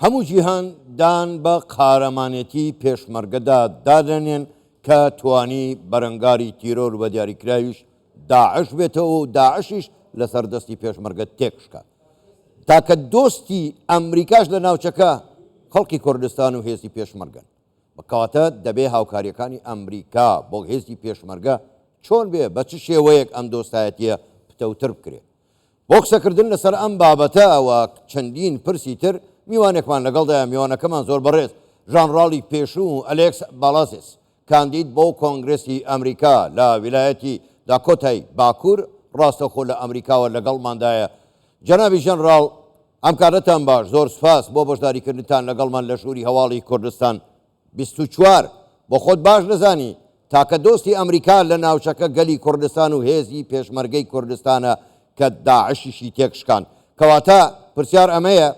هەموو جیهان دان بە قارەمانێتی پێشمەرگەدا دادەنێن کە توانی بەرەنگاری تیرۆر بە دیاریکراویش داعش بێتەوە و داعشیش لەسەر دەستی پێشمەرگە تێکشکات تاکە دۆستی ئەمریکاش لە ناوچەکە خەڵکی کوردستان و هێزی پێشمەرگەن بەکەواتە دەبێ هاوکاریەکانی ئەمریکا بۆ هێزی پێشمەرگە چۆن بێ بە چ شێوەیەک ئەم دۆستایەتیە پتەوتر بکرێت بۆ قسەکردن لەسەر ئەم بابەتە ئەوە چەندین پرسی تر میوانێکمان لەگەڵدایە میوانەکەمان زۆر بەڕێز ژانڕاڵی پێشوو و ئەلێکس بالاسیس کاندید بۆ کۆنگرسی ئەمریکا لە ویلایەتی داکۆتای باکوور ڕاستەخۆ لە ئەمریکاوە لەگەڵماندایە جەنابی ژەنڕاڵ ئەم کارەتان باش زۆر سپاس بۆ بەشداریکردنتان لەگەڵمان لە ژووری هەواڵی کوردستان 24 بۆ خۆت باش دەزانی تاکە دۆستی ئەمریکا لە ناوچەکە گەلی کوردستان و هێزی پێشمەرگەی کوردستانە کە داعشیشی تێکشکان کەواتە پرسیار ئەمەیە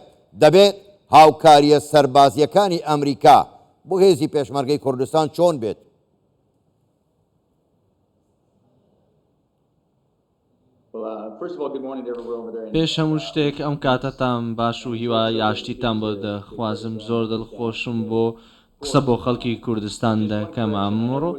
دەبێت هاوکاریە سەربازیەکانی ئەمریکا بۆ هێزی پێشمەرگەی کوردستان چۆن بێت پێش هەموو شتێک ئەم کاتەتان باش و هیوا یاشتیتان بۆ دەخوازم زۆر دڵخۆشم بۆ قسە بۆ خەڵکی کوردستان دەکەم ئەمڕۆ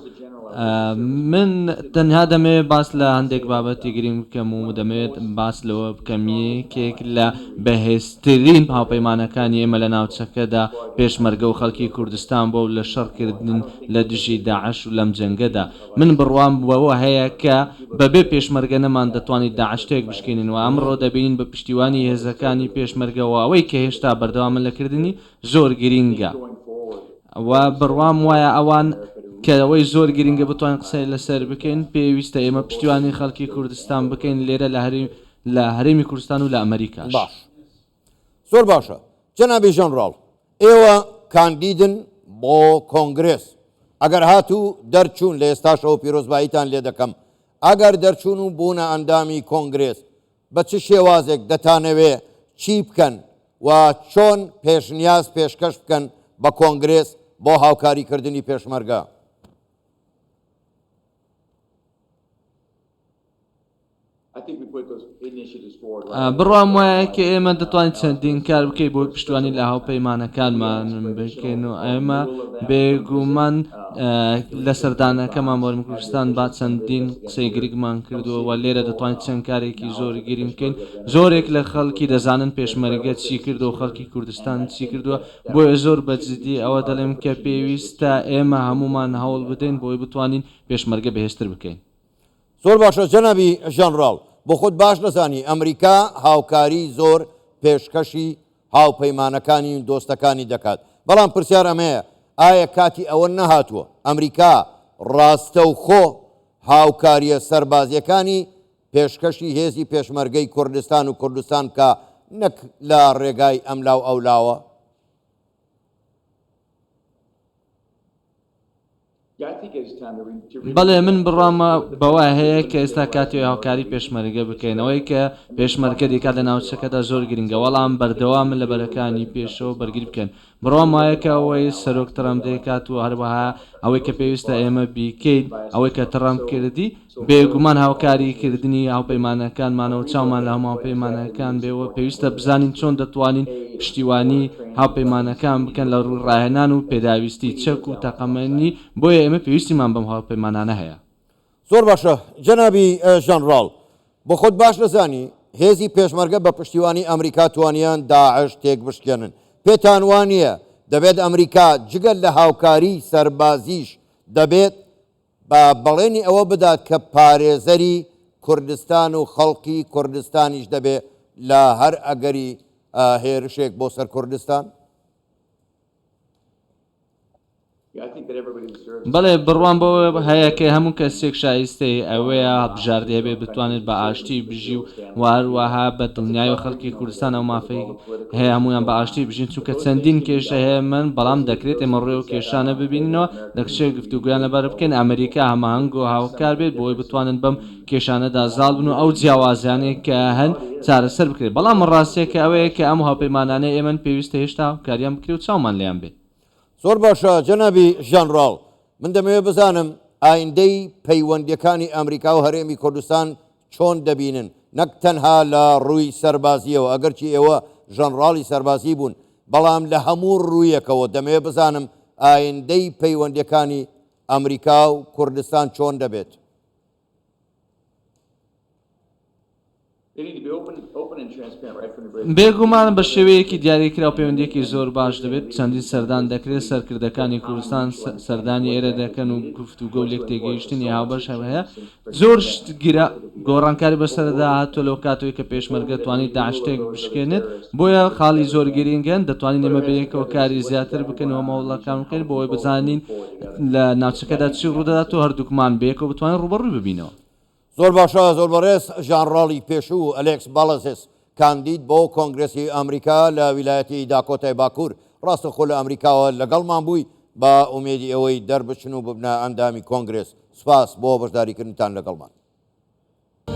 من تەنها دەمەوێت باس لە هەندێک بابەتی گرنگ بکەم و دەمەوێت باس لەوە بکەم یەکێک لە بەهێزترین هاوپەیمانەکانی ئێمە لە ناوچەکەدا پێشمەرگە و خەڵکی کوردستان بۆ لە شەڕکردن لە دژی داعش و لەم جەنگەدا من بڕوام بووەوە هەیە کە بەبێ پێشمەرگە نەمان دەتوانیت داعش تێک بشکێنن و ئەمڕۆ دەبینین بە پشتیوانی هێزەکانی پێشمەرگەوە ئەوەی کە هێشتا بەردەوامن لەکردنی زۆر گرینگە و بڕوام وایە ئەوان کە ئەوەی زۆر گرنگە بتوان قسەی لەسەر بکەین پێویستە ئێمە پشتیوانی خەڵکی کوردستان بکەین لێرە لە هەرێمی کوردستان و لە ئەمریکاش باش زۆر باشە جەنابی ژەنڕاڵ ئێوە کاندیدن بۆ کۆنگرس ئەگەر هاتوو دەرچوون لە ئێستاشەوە پیرۆزباییتان لێ دەکەم ئەگەر دەرچوون و بوونە ئەندامی کۆنگرس بە چ شێوازێک دەتانەوێ چی بکەن و چۆن پێشنیاز پێشکەش بکەن بە کۆنگرس بۆ هاوکاریکردنی پێشمەرگە بڕوام وایە کە ئێمە دەتوانین چەندین کار بکەین بۆ پشتیوانی لە هاوپەیمانەکانمان بکەین و ئێمە بێگومان لە سەردانەکەمان بۆ کوردستان با چەندین قسەی گرنگمان کردووە و لێرە دەتوانین چەند کارێکی زۆر گرنگ بکەین زۆرێک لە خەڵکی دەزانن پێشمەرگە چی کردو و خەڵکی کوردستان چی کردووە بۆیە زۆر بەجددی ئەوە دەڵێم کە پێویستە ئێمە هەمومان هەوڵ بدەین بۆی بتوانین پێشمەرگە بەهێزتر بکەین زۆر باشە جەنابی ژەنڕاڵ بۆ خۆت باش دەزانی ئەمریکا هاوکاری زۆر پێشکەشی هاوپەیمانەکانی و دۆستەکانی دەکات بەڵام پرسیار ئەمەیە ئایا کاتی ئەوە نەهاتووە ئەمریکا ڕاستەوخۆ هاوکاریە سەربازیەکانی پێشکەشی هێزی پێشمەرگەی کوردستان و کوردستان کە نەک لە ڕێگای ئەملاو ئەولاوە بەڵێ من بڕامە بەوە هەیە کە ئێستا کاتی هاوکاری پێشمەرگە بکەینەوەی کە پێشمەرگە دیکات لە ناوچەکەدا زۆر گرنگە وەڵام بەردەوامن لە بەرەکانی پێشەوە بەرگری بکەن بڕام وایە کە ئەوەی سەرۆک ترەمپ دەکات و هەروەها ئەوەی کە پێویستە ئێمە بیکەین ئەوەی کە ترەمپ کردی بێگومان هاوکاریکردنی هاوپەیمانەکانمانەوە چاومان لە هەموو هاوپەیمانەکان بێەوە پێویستە بزانین چۆن دەتوانین پشتیوانی هاوپەیمانەکان بکەن لە ڕووی ڕاهێنان و پێداویستی چەک و تەقەمەنی بۆیە ئێمە پێویستیمان بەم هاوپەیمانانە هەیە زۆر باشە جەنابی ژەنڕاڵ بۆ خۆت باش دەزانی هێزی پێشمەرگە بە پشتیوانی ئەمریکا توانیان داعش تێک بشکێنن پێتان وانە دەبێت ئەمریکا جگەل لە هاوکاری سەربازیش دەبێت بە بەڵێنی ئەوە بدات کە پارێزەری کوردستان و خەڵکی کوردستانیش دەبێت لە هەر ئەگەری هێرشێک بۆ سەر کوردستان بەڵێ بڕوان بۆ هەیە کە هەموو کەسێک شایستەی ئەوەیە بژاردێ بێ بتوانێت بە ئاشتی بژی و واروەها بە دڵنیای و خەڵکی کوردستان ئەو مافەی هەیە هەمویان بە ئاشتی بژین چونکە چەندین کێشە هەیە من بەڵام دەکرێت ئێمە ڕێ و کێشانە ببینەوە دەکشێت گفتوگویان لەبەر بکەین ئەمریکا هەماهەنگ و هاوکار بێت بۆی بتوانن بەم کێشانەدا زاڵ بن و ئەو جیاوازیانەی کە هەن چارەسەر بکرێت بەڵام ڕاستیە کە ئەوەیە کە ئەم هاوپەیمانانەی ئێمە پێویستە هێشتا کاریان بکرێت و چاومان لێیان بێت زۆر باشە جەنابی ژەنڕاڵ من دەمەوێت بزانم ئایندەی پەیوەندیەکانی ئەمریکا و هەرێمی کوردستان چۆن دەبینن نەک تەنها لە ڕووی سەربازیەوە ئەگەرچی ئێوە ژەنڕاڵی سەربازی بوون بەڵام لە هەموو ڕوویەکەوە دەمەوێت بزانم ئایندەی پەیوەندیەکانی ئەمریکا و کوردستان چۆن دەبێت. بێگومان بە شێوەیەکی دیاریکرا و پەیوەندیەکی زۆر باش دەبێت چەندین سەردان دەکرێت سەرکردەکانی کوردستان سەردانی ئێرە دەکەن و گفتوگە و لێک تێگەیشتنی هاوبەش هەیە زۆر گیرە گۆڕانکاری بەسەردا هاتووە لەو کاتەوەی کە پێشمەرگە توانیت داعشتێک بشکێنێت بۆیە خاڵی زۆر گرینگەن دەتوانین ئێمە بەیەکەوە کاری زیاتر بکەنەوە مەوڵەکان بکەین بۆەوەی بزانین لە ناوچەکەدا چی ڕوودەدات و هەردووکمان بەیەکەوە بتوانین ڕوبەڕووی ببینەوە. زۆر باشە زۆر بەڕێز ژانڕاڵی پێشوو ئەلێکس باڵەزس کاندید بۆ کۆنگرسی ئەمریکا لە ویلایەتی داکۆتای باکوور ڕاستەخۆ لە ئەمریکاوە لەگەڵمان بووی بە ئومێدی ئەوەی دەربچن و ببنە ئەندامی کۆنگرس. سوپاس بۆ بەشداریکردنتان لەگەڵمان.